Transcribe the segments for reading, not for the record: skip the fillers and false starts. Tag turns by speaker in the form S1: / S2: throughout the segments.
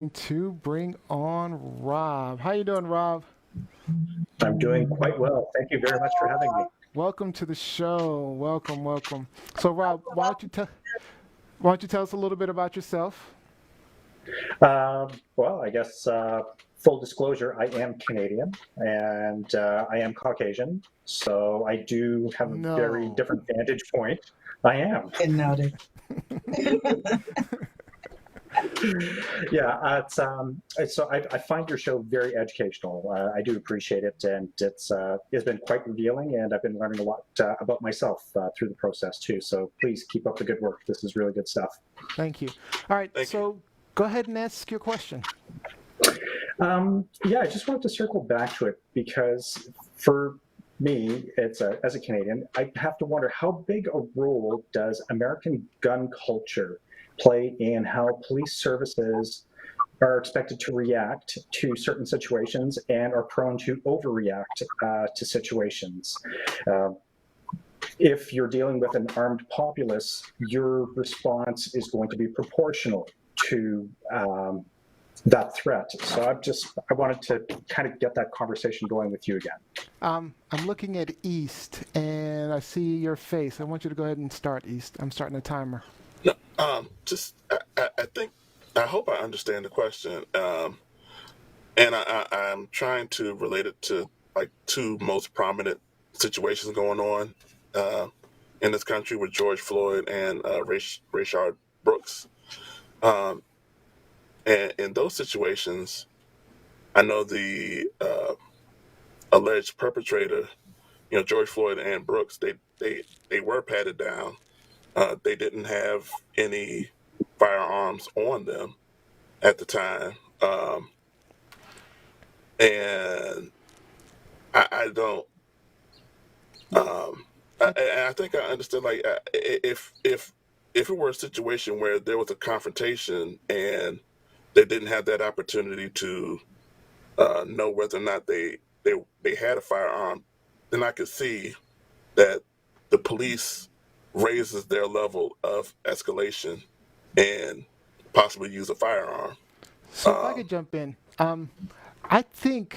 S1: To bring on Rob. How you doing, Rob?
S2: I'm doing quite well. Thank you very much for having me.
S1: Welcome to the show. Welcome, welcome. So, Rob, why don't you tell us a little bit about yourself?
S2: Well, I guess full disclosure, I am Canadian and I am Caucasian, so I do have a very
S1: No.
S2: different vantage point. I am.
S3: And noted.
S2: Yeah, I find your show very educational. I do appreciate it, and it's been quite revealing, and I've been learning a lot about myself through the process too. So please keep up the good work. This is really good stuff.
S1: Thank you. All right.
S4: Thank you.
S1: So, go ahead and ask your question.
S2: Yeah, I just wanted to circle back to it because for me, as a Canadian, I have to wonder how big a role does American gun culture play in how police services are expected to react to certain situations and are prone to overreact to situations. Uh, if you're dealing with an armed populace, your response is going to be proportional to that threat. So I wanted to kind of get that conversation going with you again.
S1: I'm looking at East, and I see your face. I want you to go ahead and start, East. I'm starting a timer.
S4: No, just I think I hope I understand the question, and I'm trying to relate it to like two most prominent situations going on uh, in this country with George Floyd and Rayshard Brooks. Um, and in those situations, I know the alleged perpetrator, George Floyd and Brooks, they were patted down. They didn't have any firearms on them at the time, and I don't. Um, I think I understand. Like, if it were a situation where there was a confrontation and they didn't have that opportunity to know whether or not they had a firearm, then I could see that the police raises their level of escalation and possibly use a firearm.
S1: So, if I
S4: Um,
S1: could jump in, I think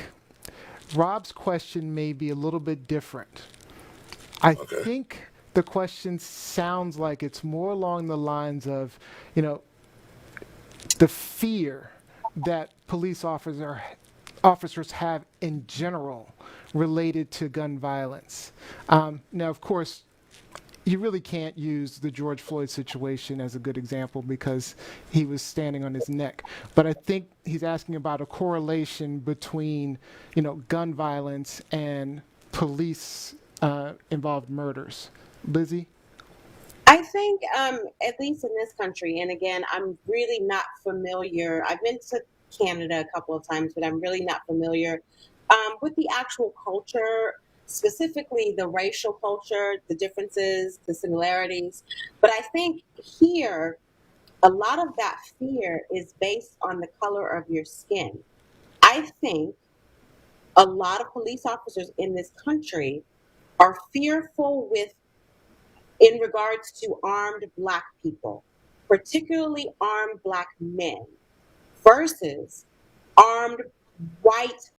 S1: Rob's question may be a little bit different. I
S4: okay.
S1: think the question sounds like it's more along the lines of, you know, the fear that officers have in general related to gun violence. Now, of course, you really can't use the George Floyd situation as a good example because he was standing on his neck. But I think he's asking about a correlation between, gun violence and police involved murders. Lizzie?
S5: I think, at least in this country, and again, I'm really not familiar. I've been to Canada a couple of times, but I'm really not familiar with the actual culture, specifically the racial culture, the differences, the similarities. But I think here, a lot of that fear is based on the color of your skin. I think a lot of police officers in this country are fearful with in regards to armed black people, particularly armed black men, versus armed white